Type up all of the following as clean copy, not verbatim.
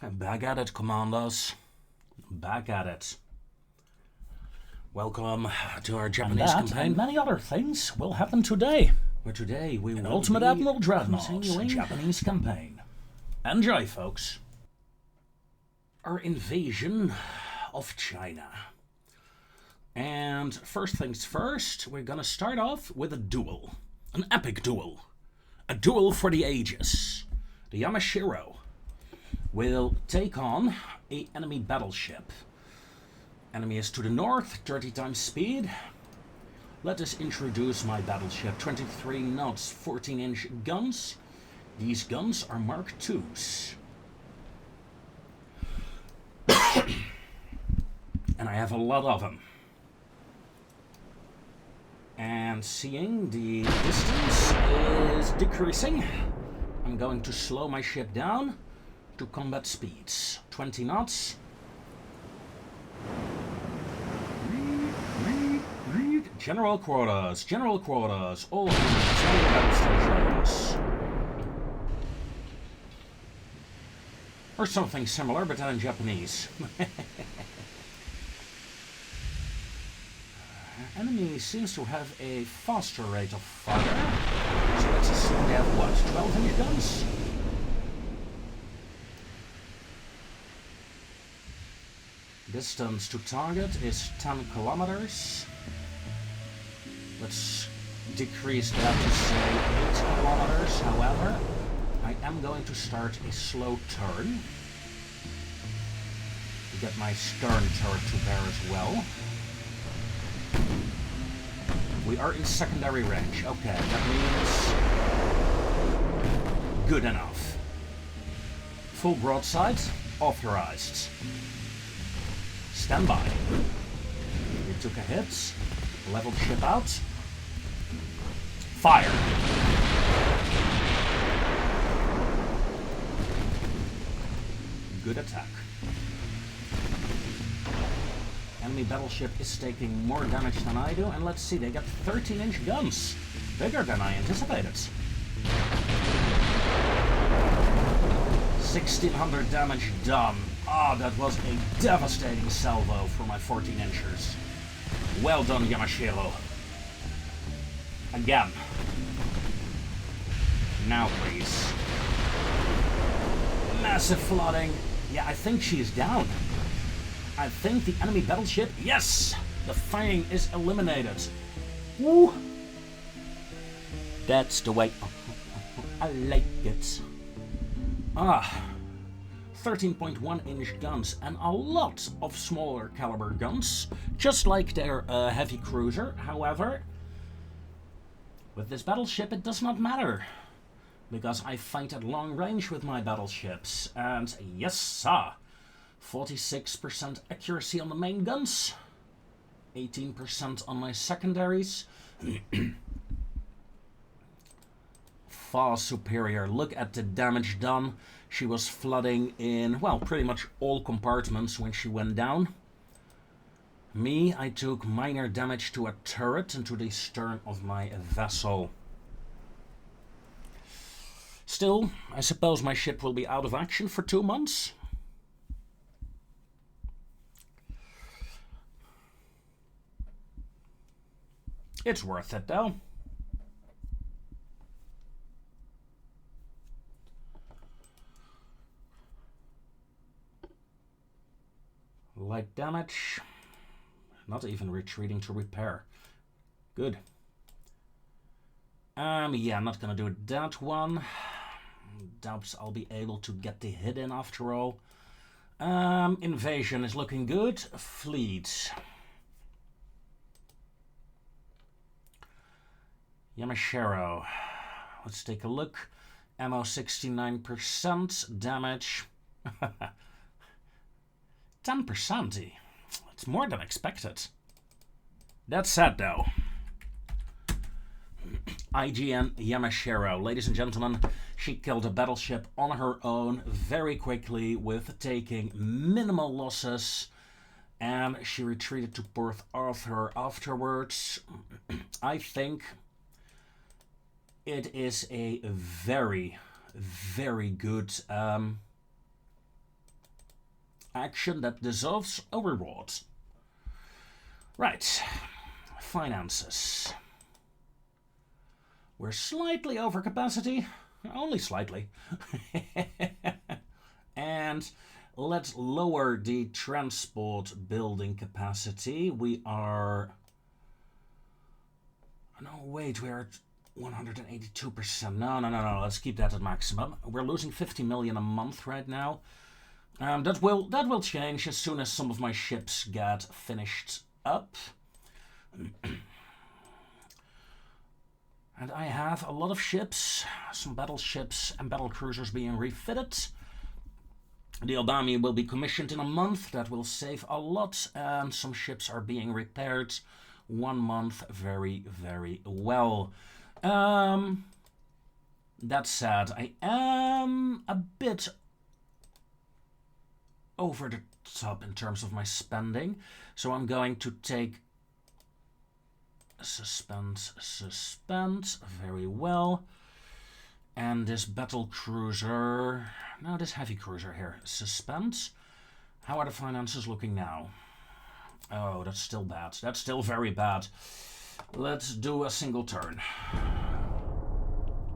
Back at it, commandos. Back at it. Welcome to our Japanese campaign. And many other things will happen today. Where today we will Ultimate be Admiral Dreadnoughts, continuing Japanese campaign. Enjoy, folks. Our invasion of China. And first things first, we're gonna start off with a duel. An epic duel. A duel for the ages. The Yamashiro will take on an enemy battleship. Enemy is to the north, 30 times speed. Let us introduce my battleship. 23 knots, 14-inch guns. These guns are Mark IIs. And I have a lot of them. And seeing the distance is decreasing, I'm going to slow my ship down to combat speeds. 20 knots. General quarters, all hands on the battle stations. Or something similar, but then in Japanese. Enemy seems to have a faster rate of fire. So let's assume they have what, 12-inch guns? Distance to target is 10 kilometers. Let's decrease that to say 8 kilometers. However, I am going to start a slow turn to get my stern turret to bear as well. We are in secondary range. Okay, that means good enough. Full broadside authorized. Stand by. We took a hit. Leveled ship out. Fire. Good attack. Enemy battleship is taking more damage than I do, and let's see, they got 13-inch guns. Bigger than I anticipated. 1600 damage done. Ah, that was a devastating salvo for my 14-inchers. Well done, Yamashiro. Again. Now, please. Massive flooding. Yeah, I think she is down. I think the enemy battleship... Yes! The Fang is eliminated. Woo! That's the way... I like it. Ah. 13.1-inch guns and a lot of smaller caliber guns, just like their heavy cruiser. However, with this battleship it does not matter, because I fight at long range with my battleships. And yes, sir, 46% accuracy on the main guns, 18% on my secondaries. Far superior. Look at the damage done. She was flooding in, well, pretty much all compartments when she went down. Me, I took minor damage to a turret and to the stern of my vessel. Still, I suppose my ship will be out of action for 2 months. It's worth it, though. Light damage. Not even retreating to repair. Good. Yeah, I'm not gonna do that one. Doubts I'll be able to get the hit in after all. Invasion is looking good. Fleet. Yamashiro. Let's take a look. Ammo 69%. Damage. 10%. It's more than expected. That said, though, IGN Yamashiro, ladies and gentlemen, she killed a battleship on her own very quickly with taking minimal losses, and she retreated to Port Arthur afterwards. I think it is a very, very good action that deserves a reward. Right. Finances. We're slightly over capacity. Only slightly. And let's lower the transport building capacity. We are... No, wait, we're at 182%. No. Let's keep that at maximum. We're losing 50 million a month right now. That will change as soon as some of my ships get finished up. And I have a lot of ships, some battleships and battle cruisers being refitted. The Aldami will be commissioned in a month. That will save a lot. And some ships are being repaired 1 month very, very well. That said, I am a bit over the top in terms of my spending. So I'm going to take suspend, very well. And this battle cruiser, no, this heavy cruiser here, suspend. How are the finances looking now? Oh, that's still bad. That's still very bad. Let's do a single turn.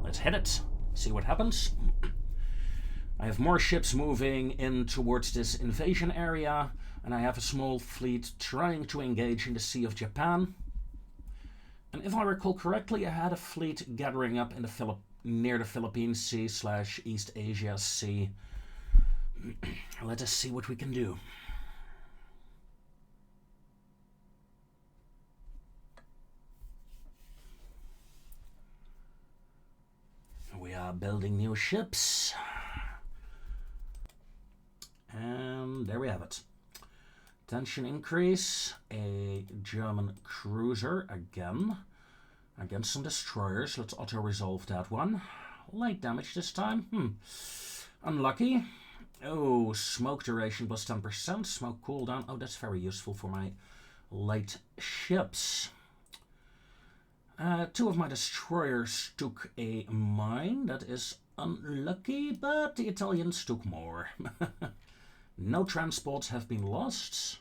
Let's hit it. See what happens. I have more ships moving in towards this invasion area, and I have a small fleet trying to engage in the Sea of Japan. And if I recall correctly, I had a fleet gathering up in the near the Philippine Sea / East Asia Sea. Let us see what we can do. We are building new ships. And there we have it. Tension increase. A German cruiser again. Against some destroyers. Let's auto-resolve that one. Light damage this time. Unlucky. Oh, smoke duration plus 10%. Smoke cooldown. Oh, that's very useful for my light ships. 2 of my destroyers took a mine. That is unlucky, but the Italians took more. No transports have been lost.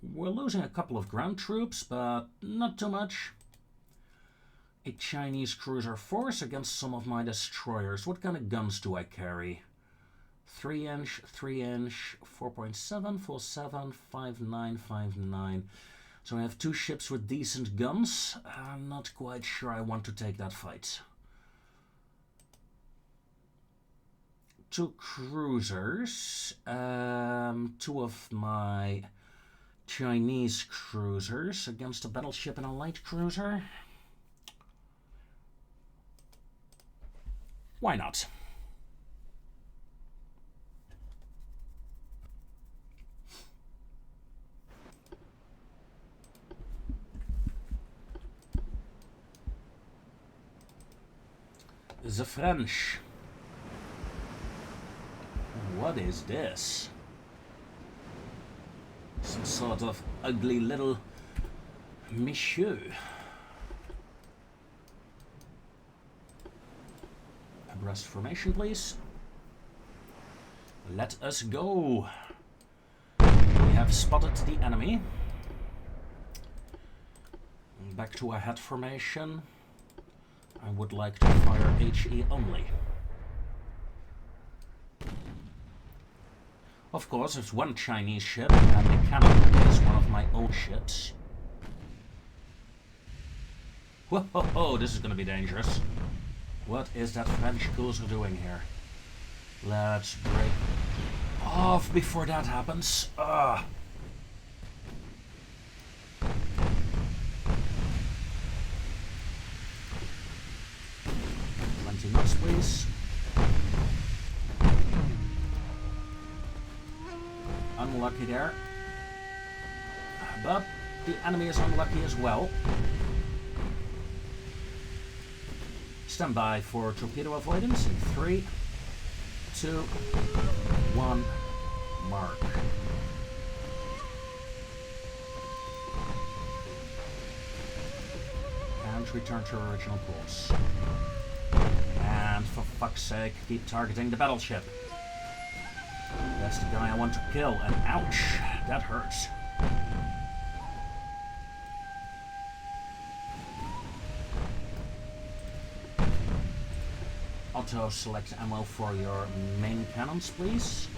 We're losing a couple of ground troops, but not too much. A Chinese cruiser force against some of my destroyers. What kind of guns do I carry? 3-inch, 3-inch, 4.7, full 7, 5.9, 5.9. So I have 2 ships with decent guns. I'm not quite sure I want to take that fight. 2 cruisers. 2 of my Chinese cruisers against a battleship and a light cruiser. Why not? The French. What is this? Some sort of ugly little monsieur. Abreast formation, please. Let us go. We have spotted the enemy. Back to a head formation. I would like to fire HE only. Of course, it's one Chinese ship, and the cannon is one of my own ships. Whoa, this is going to be dangerous. What is that French cruiser doing here? Let's break off before that happens. 20 knots, please. Unlucky there. But the enemy is unlucky as well. Stand by for torpedo avoidance in 3, 2, 1, mark. And return to original course. And for fuck's sake, keep targeting the battleship. That's the guy I want to kill, and ouch, that hurts. Auto select ammo for your main cannons, please.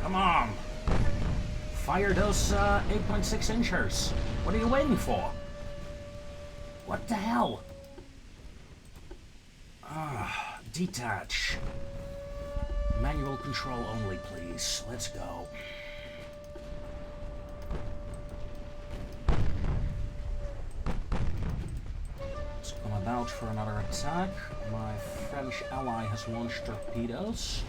Come on! Fire those 8.6 inchers. What are you waiting for? What the hell? Detach. Manual control only, please. Let's go. Let's come about for another attack. My French ally has launched torpedoes.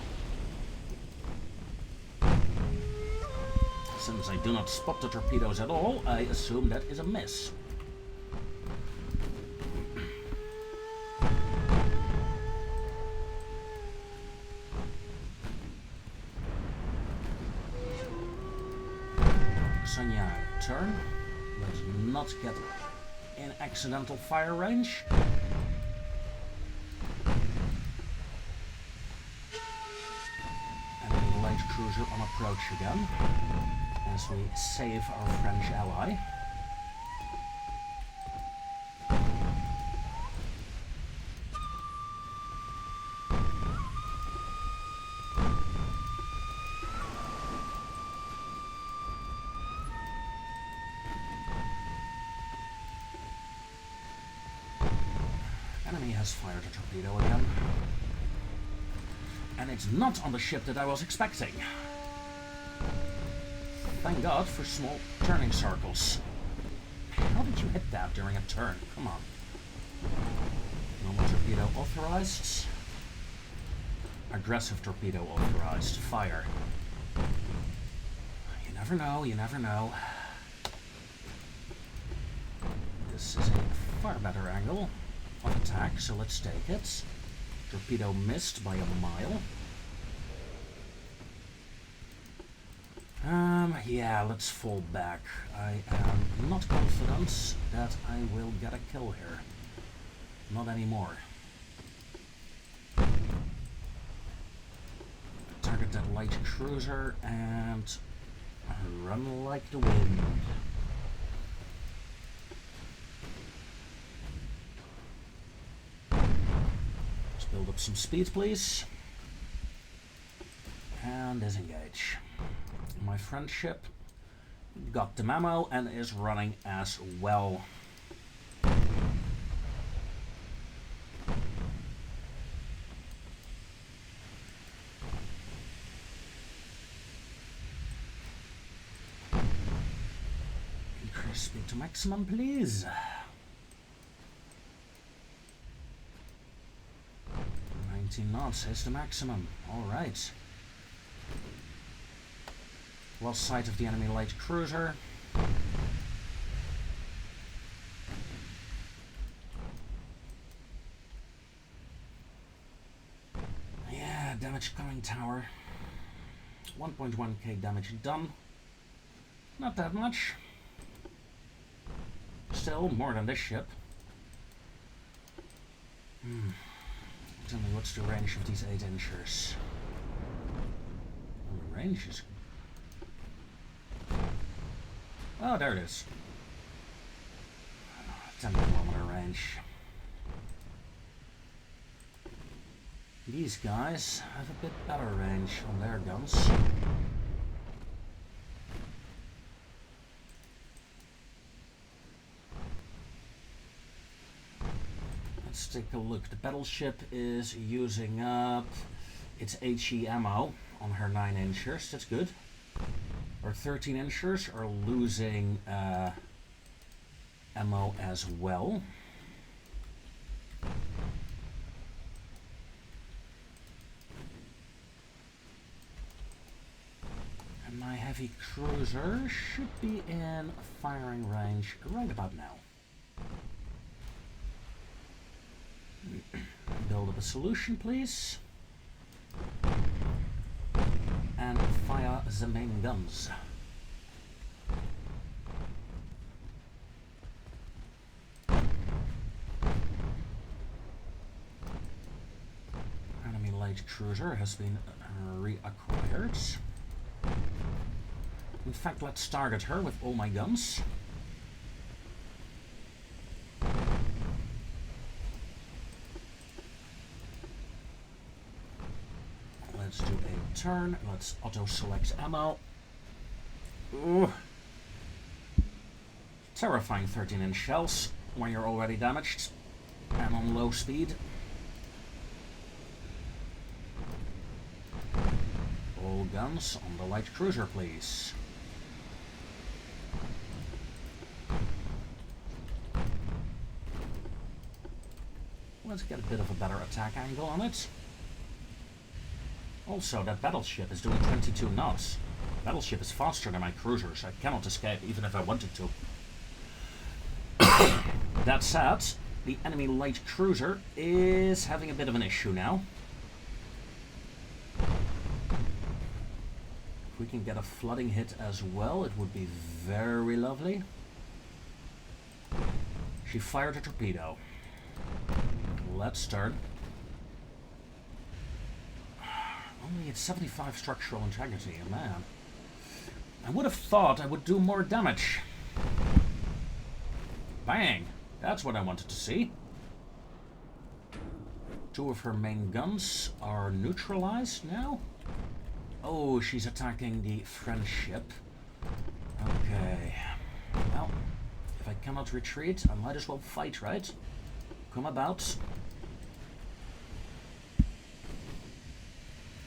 Since I do not spot the torpedoes at all, I assume that is a miss. Sanya, turn. Let's not get in accidental fire range. Enemy light cruiser on approach again, as we save our French ally. Enemy has fired a torpedo again. And it's not on the ship that I was expecting. Thank God for small turning circles. How did you hit that during a turn? Come on. Normal torpedo authorized. Aggressive torpedo authorized. Fire. You never know, you never know. This is a far better angle of attack, so let's take it. Torpedo missed by a mile. Yeah, let's fall back. I am not confident that I will get a kill here. Not anymore. Target that light cruiser and run like the wind. Let's build up some speed, please. And disengage. My French ship got the memo and is running as well. Increase speed to maximum, please. 19 knots is the maximum. All right. Lost sight of the enemy light cruiser. Yeah, damage coming tower. 1.1k damage done. Not that much. Still more than this ship. Tell me, what's the range of these 8-inchers? Well, the range is... Oh, there it is. 10-kilometer range. These guys have a bit better range on their guns. Let's take a look. The battleship is using up its HE ammo on her 9-inchers. That's good. Our 13-inchers are losing ammo as well. And my heavy cruiser should be in firing range right about now. Build up a solution, please. And fire the main guns. Enemy light cruiser has been reacquired. In fact, let's target her with all my guns. Let's do a turn. Let's auto-select ammo. Ooh. Terrifying 13-inch shells when you're already damaged and on low speed. All guns on the light cruiser, please. Let's get a bit of a better attack angle on it. Also, that battleship is doing 22 knots. The battleship is faster than my cruisers. I cannot escape even if I wanted to. That said, the enemy light cruiser is having a bit of an issue now. If we can get a flooding hit as well, it would be very lovely. She fired a torpedo. Let's turn. Only at 75 structural integrity, man. I would have thought I would do more damage. Bang! That's what I wanted to see. Two of her main guns are neutralized now. Oh, she's attacking the French ship. Okay. Well, if I cannot retreat, I might as well fight, right? Come about.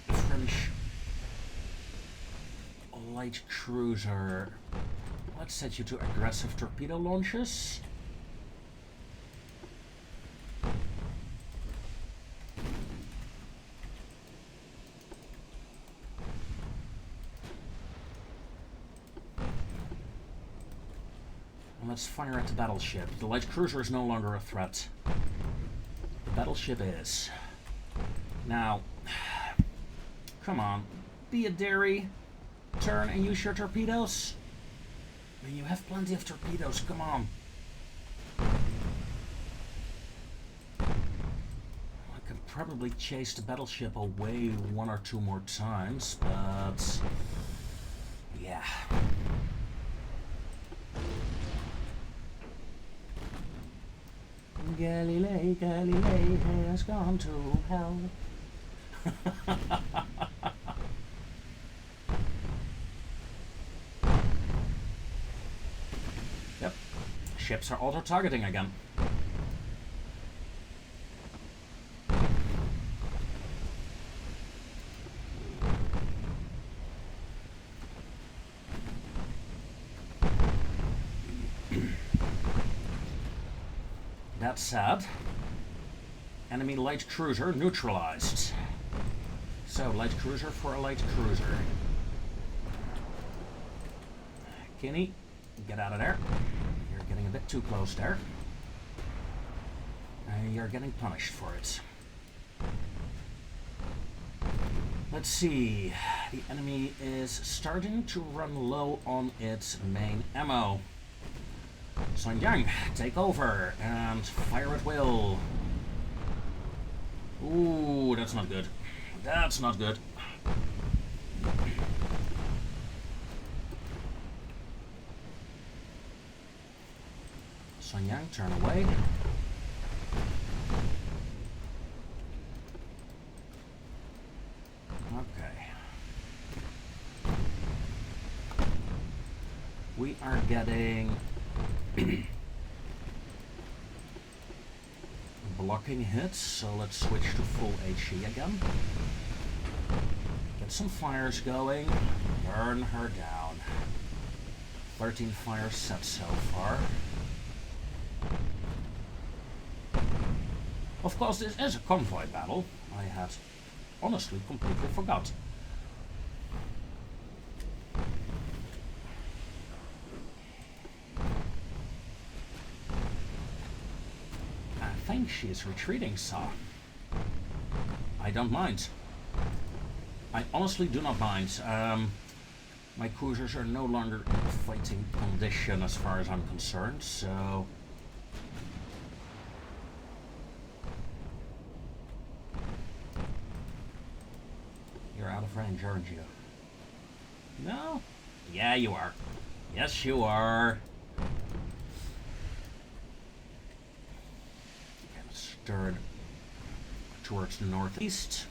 French light cruiser. Let's set you to aggressive torpedo launches. And let's fire at the battleship. The light cruiser is no longer a threat. The battleship is. Now, come on, be a dairy. Turn and use your torpedoes. I mean, you have plenty of torpedoes, come on. I could probably chase the battleship away one or two more times, but yeah. Galilei has gone to hell. Yep, ships are auto-targeting again. That said, enemy light cruiser neutralized. So, light cruiser for a light cruiser. Kinney, get out of there. You're getting a bit too close there. You're getting punished for it. Let's see. The enemy is starting to run low on its main ammo. Sun Yang, take over and fire at will. Ooh, that's not good. That's not good. Sun Yang, turn away. Okay. We are getting blocking hits, so let's switch to full HE again. Get some fires going. Burn her down. 13 fires set so far. Of course, this is a convoy battle. I had honestly completely forgot. I think she is retreating, sir. I don't mind. I honestly do not mind. My cruisers are no longer in fighting condition as far as I'm concerned, so... You're out of range, aren't you? No? Yeah, you are. Yes, you are. And stirred towards the northeast.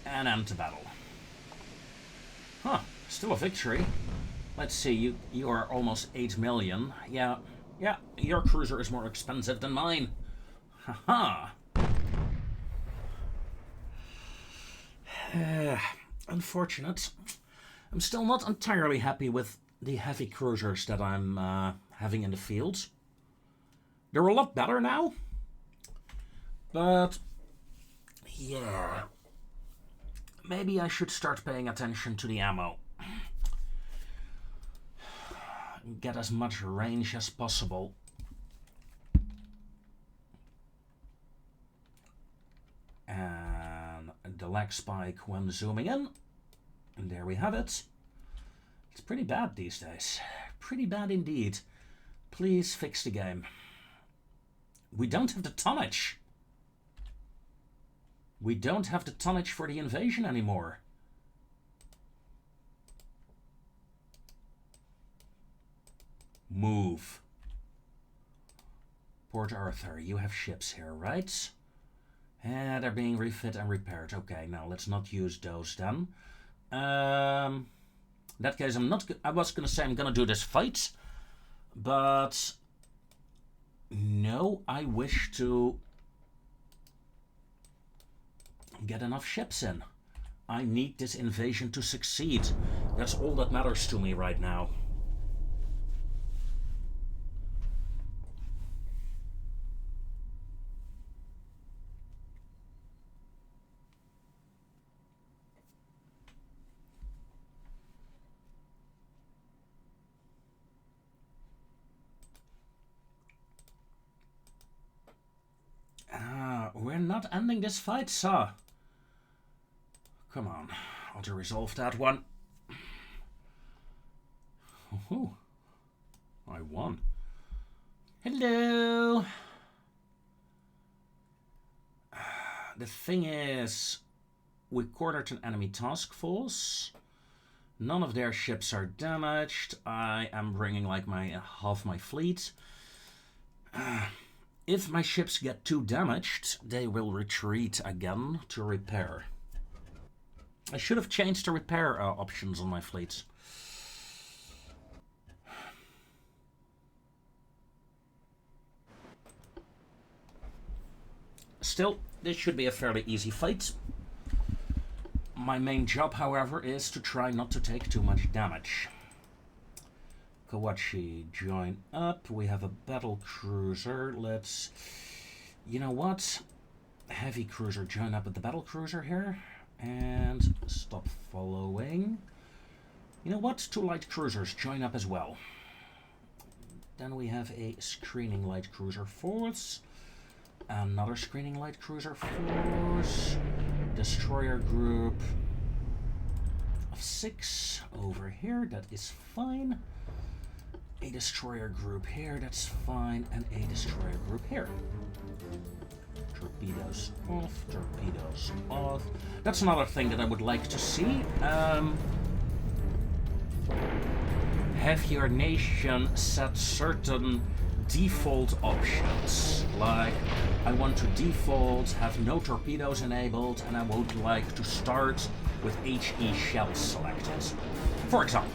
And end to battle. Huh, still a victory. Let's see, you are almost 8 million. Yeah, your cruiser is more expensive than mine. Haha. Unfortunate. I'm still not entirely happy with the heavy cruisers that I'm having in the field. They're a lot better now. But yeah, maybe I should start paying attention to the ammo. Get as much range as possible. And the lag spike when zooming in. And there we have it. It's pretty bad these days. Pretty bad indeed. Please fix the game. We don't have the tonnage. We don't have the tonnage for the invasion anymore. Move. Port Arthur, you have ships here, right? And they're being refit and repaired. Okay, now let's not use those then. In that case, I was gonna say I'm gonna do this fight, but no, I wish to get enough ships in. I need this invasion to succeed. That's all that matters to me right now. We're not ending this fight, sir. Come on, auto-resolve that one. Oh, I won. Hello. The thing is, we cornered an enemy task force. None of their ships are damaged. I am bringing like half my fleet. If my ships get too damaged, they will retreat again to repair. I should have changed the repair options on my fleets. Still, this should be a fairly easy fight. My main job, however, is to try not to take too much damage. Kawachi, join up. We have a battle cruiser. Let's... You know what? Heavy cruiser, join up with the battle cruiser here. And stop following. You know what? 2 light cruisers, join up as well. Then we have a screening light cruiser force. Another screening light cruiser force. Destroyer group of 6 over here. That is fine. A destroyer group here, that's fine, and a destroyer group here. Torpedoes off, torpedoes off. That's another thing that I would like to see. Have your nation set certain default options. Like, I want to default, have no torpedoes enabled, and I would like to start with HE shells selected. For example.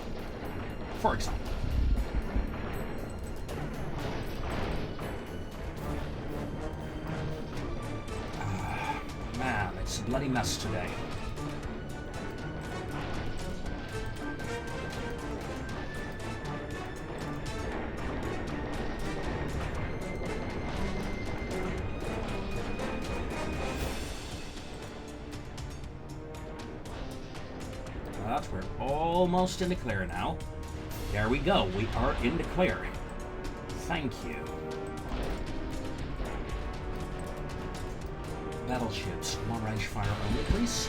Man, it's a bloody mess today. But we're almost in the clear now. There we go, we are in the clear. Thank you. Battleships, long range fire only, please.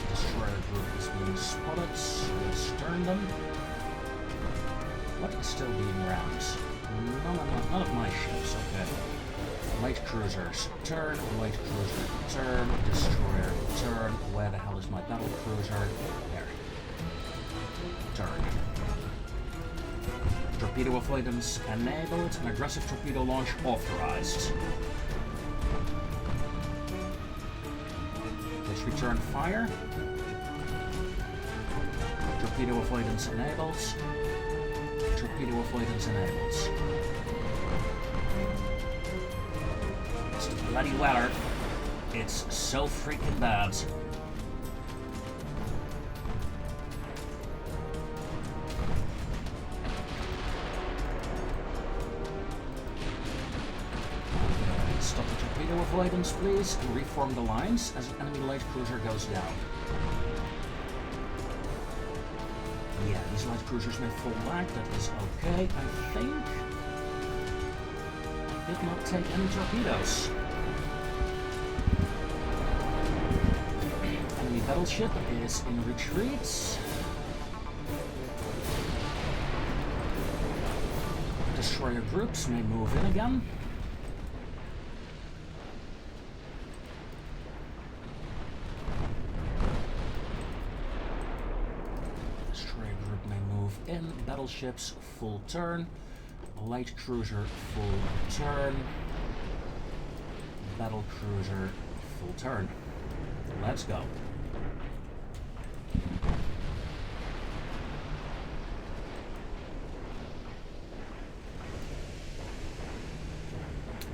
Destroyer group is being spotted, so let's turn them. What is still being rammed? None of my ships, okay. Light cruisers, turn, light cruiser, turn, destroyer, turn. Where the hell is my battle cruiser? There. Turn. Torpedo avoidance enabled and aggressive torpedo launch authorized. Let's return fire. Torpedo avoidance enabled. Torpedo avoidance enabled. It's the bloody weather. It's so freaking bad. Stop the torpedo avoidance, please, and reform the lines as an enemy light cruiser goes down. Yeah, these light cruisers may fall back, that is okay, I think. Did not take any torpedoes. Enemy battleship is in retreat. Destroyer groups may move in again. In battleships, full turn. Light cruiser, full turn. Battle cruiser, full turn. Let's go.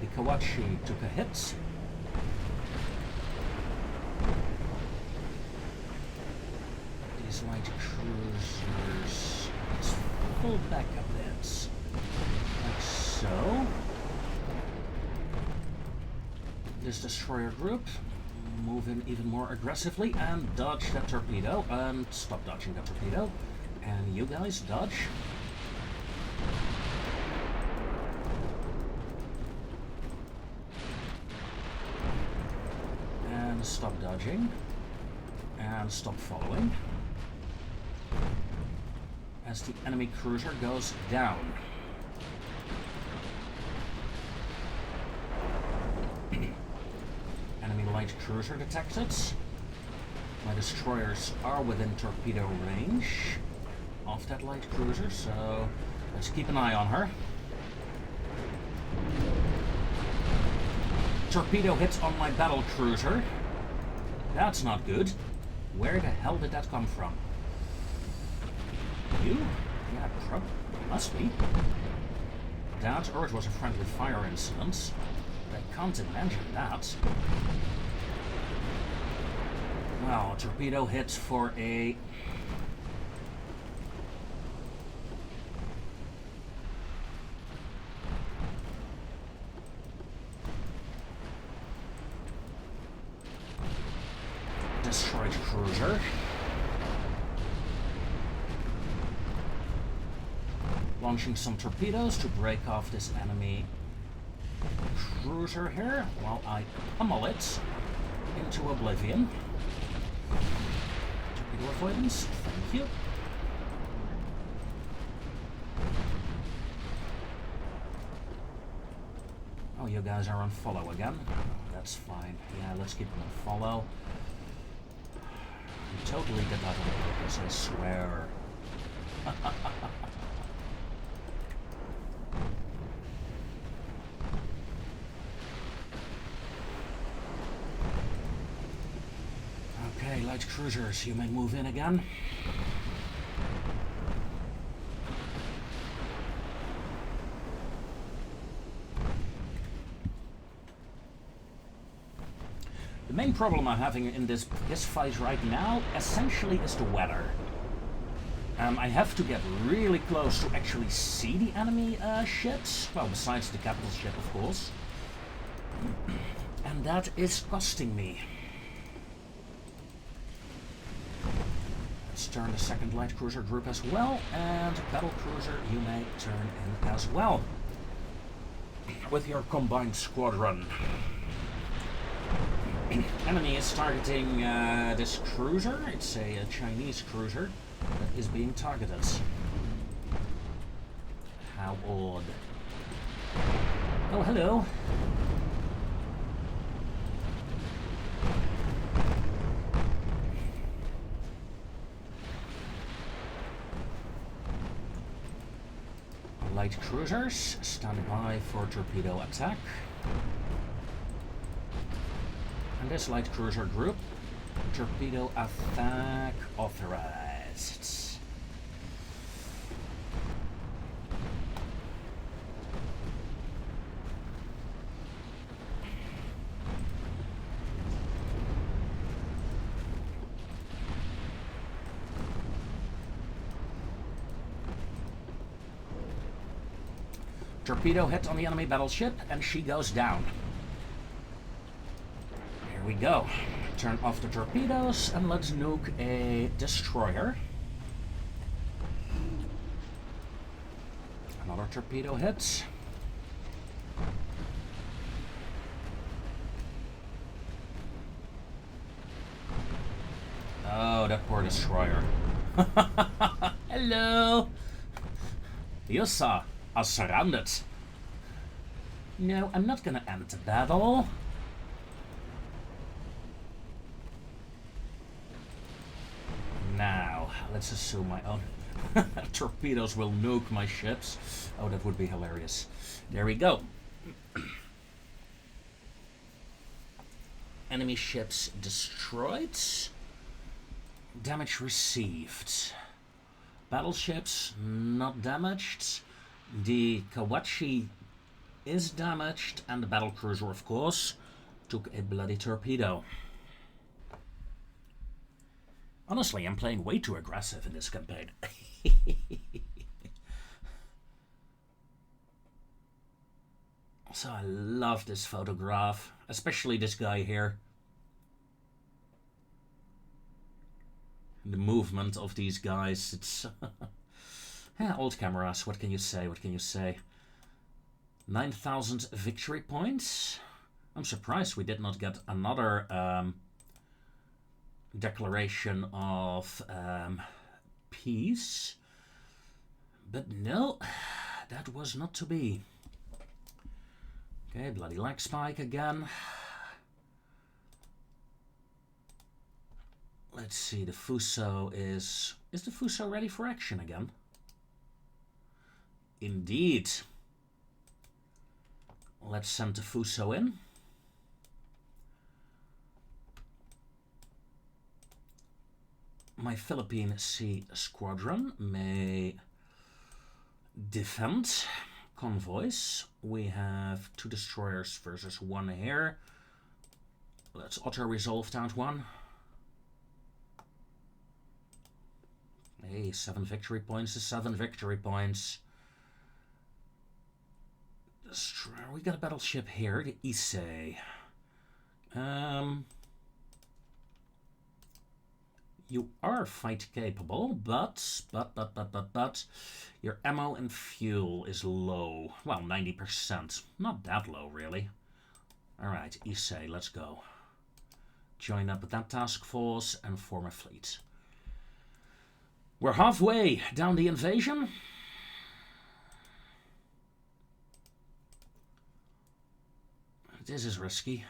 The Kawachi took a hit. These light cruisers, let's pull back a bit, like so. This destroyer group, move in even more aggressively and dodge that torpedo, and stop dodging that torpedo. And you guys dodge. And stop dodging. And stop following. As the enemy cruiser goes down. Enemy light cruiser detected. My destroyers are within torpedo range of that light cruiser, so let's keep an eye on her. Torpedo hits on my battle cruiser. That's not good. Where the hell did that come from? You? Yeah, probably. Must be. That, or it was a friendly fire incident. I can't imagine that. Well, a torpedo hit for a... destroyed cruiser. Launching some torpedoes to break off this enemy cruiser here while I pummel it into oblivion. Torpedo avoidance, thank you. Oh, you guys are on follow again. That's fine. Yeah, let's keep them on follow. You totally did that on purpose, I swear. Okay, light cruisers, you may move in again. The main problem I'm having in this fight right now, essentially, is the weather. I have to get really close to actually see the enemy ships, well, besides the capital ship, of course. And that is costing me. Let's turn the second light cruiser group as well, and battle cruiser, you may turn in as well. With your combined squadron. Enemy is targeting this cruiser. It's a Chinese cruiser that is being targeted. How odd. Oh, hello. Light cruisers, stand by for torpedo attack. And this light cruiser group, torpedo attack authorized. Torpedo hit on the enemy battleship, and she goes down. Here we go. Turn off the torpedoes, and let's nuke a destroyer. Another torpedo hit. Oh, that poor destroyer. Hello! You saw us surrounded. No, I'm not gonna end the battle. Now, let's assume my own torpedoes will nuke my ships. Oh, that would be hilarious. There we go. Enemy ships destroyed. Damage received. Battleships not damaged. The Kawachi is damaged, and the battlecruiser, of course, took a bloody torpedo. Honestly, I'm playing way too aggressive in this campaign. So I love this photograph, especially this guy here. The movement of these guys, it's... yeah, old cameras, what can you say, what can you say? 9,000 victory points. I'm surprised we did not get another declaration of peace. But no, that was not to be. Okay, bloody lag spike again. Let's see, the Fuso is... Is the Fuso ready for action again? Indeed. Let's send the Fuso in. My Philippine Sea Squadron may defend convoys. We have 2 destroyers versus 1 here. Let's auto-resolve that one. Hey, 7 victory points is 7 victory points. We got a battleship here, the Issei. You are fight capable, but your ammo and fuel is low. Well, 90%. Not that low, really. Alright, Issei, let's go. Join up with that task force and form a fleet. We're halfway down the invasion. This is risky.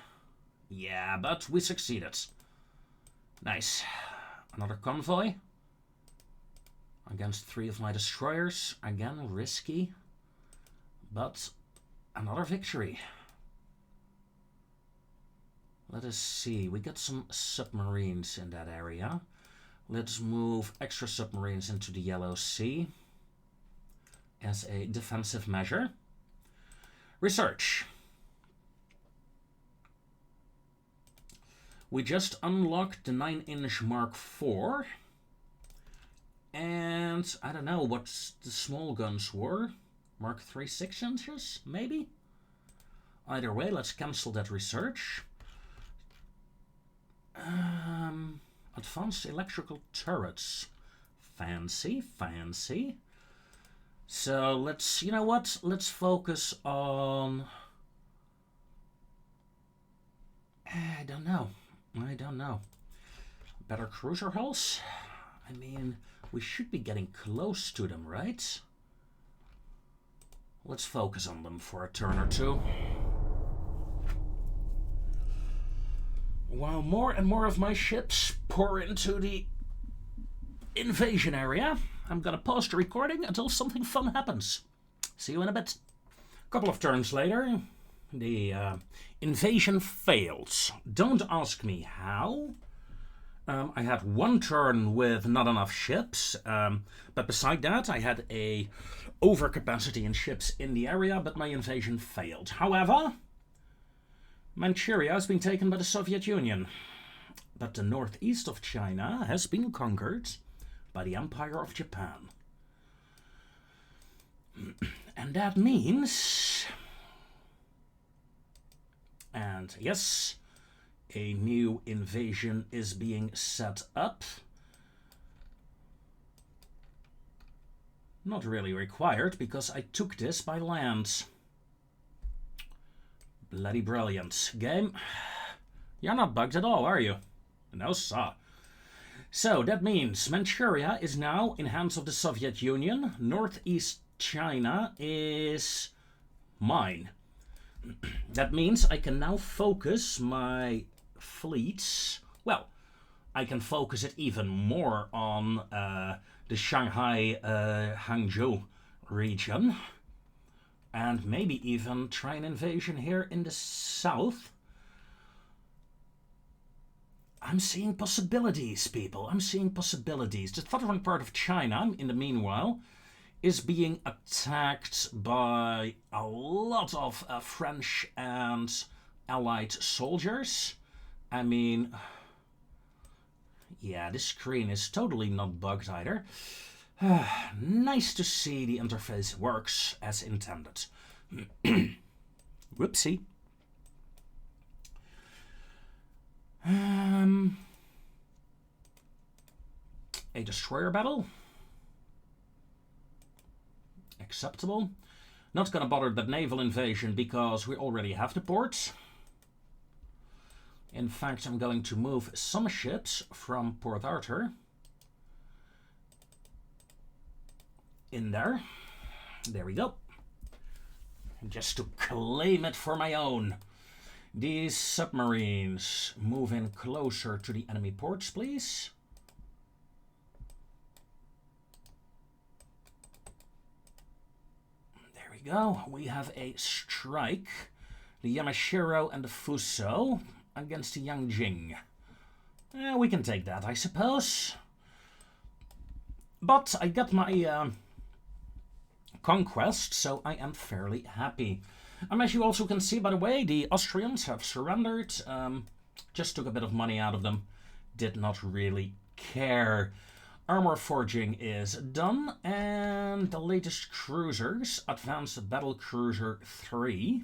Yeah, but we succeeded. Nice. Another convoy. Against 3 of my destroyers. Again, risky. But another victory. Let us see. We got some submarines in that area. Let's move extra submarines into the Yellow Sea as a defensive measure. Research. We just unlocked the 9-inch Mark IV. And I don't know what the small guns were. Mark III 6 inches, maybe? Either way, let's cancel that research. Advanced electrical turrets. Fancy, fancy. So let's, you know what? Let's focus on... I don't know. Better cruiser hulls? I mean, we should be getting close to them, right? Let's focus on them for a turn or two. While more and more of my ships pour into the invasion area, I'm gonna pause the recording until something fun happens. See you in a bit. A couple of turns later, the invasion fails. Don't ask me how. I had one turn with not enough ships, but beside that I had a overcapacity in ships in the area, but my invasion failed. However, Manchuria has been taken by the Soviet Union, but the northeast of China has been conquered by the Empire of Japan. And that means... And yes, a new invasion is being set up. Not really required, because I took this by land. Bloody brilliant. Game, you're not bugged at all, are you? No, sir. So, that means Manchuria is now in hands of the Soviet Union. Northeast China is mine. That means I can now focus my fleets. Well, I can focus it even more on the Shanghai, Hangzhou region. And maybe even try an invasion here in the south. I'm seeing possibilities, people. I'm seeing possibilities. The southern part of China, in the meanwhile, is being attacked by a lot of French and Allied soldiers. I mean, yeah, this screen is totally not bugged either. Nice to see the interface works as intended. Whoopsie. A destroyer battle. Acceptable. Not gonna bother the naval invasion because we already have the ports. In fact, I'm going to move some ships from Port Arthur in there. There we go. Just to claim it for my own. These submarines move in closer to the enemy ports, please. There we go. We have a strike. The Yamashiro and the Fuso against the Yangjing. We can take that, I suppose. But I got my conquest, so I am fairly happy. As you also can see, by the way, the Austrians have surrendered. Just took a bit of money out of them. Did not really care. Armor forging is done, and the latest cruisers, Advanced Battle Cruiser 3,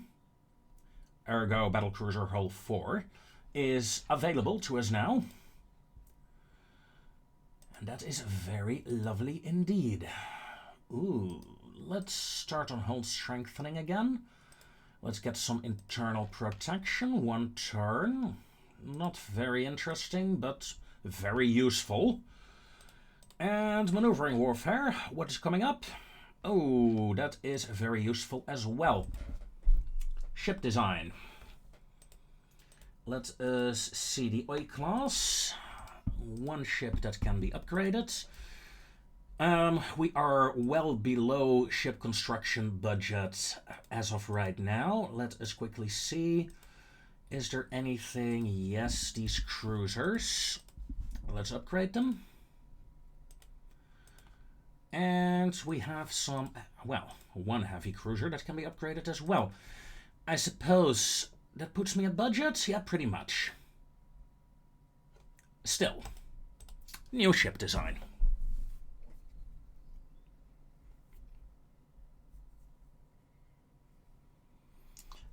ergo Battle Cruiser Hull 4, is available to us now. And that is very lovely indeed. Ooh, let's start on hull strengthening again. Let's get some internal protection. One turn. Not very interesting, but very useful. And maneuvering warfare. What is coming up? Oh, that is very useful as well. Ship design. Let us see the Oi class. One ship that can be upgraded. We are well below ship construction budget as of right now. Let us quickly see. Is there anything? Yes, these cruisers. Let's upgrade them. And we have some, well, one heavy cruiser that can be upgraded as well. I suppose that puts me at budget? Yeah, pretty much. Still, new ship design.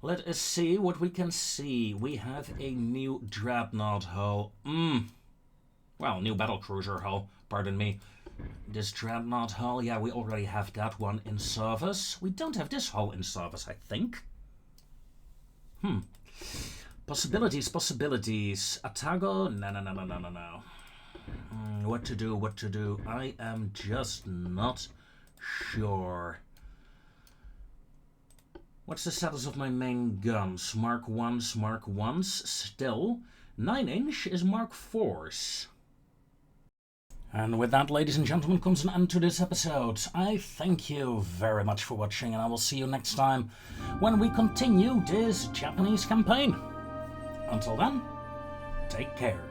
Let us see what we can see. We have a new Dreadnought hull. Well, new battlecruiser hull, pardon me. This Dreadnought hull, yeah, we already have that one in service. We don't have this hull in service, I think. Possibilities, possibilities. Atago? No. What to do, what to do? I am just not sure. What's the status of my main guns? Mark 1s, Mark 1s still. 9-inch is Mark 4s. And with that, ladies and gentlemen, comes an end to this episode. I thank you very much for watching, and I will see you next time when we continue this Japanese campaign. Until then, take care.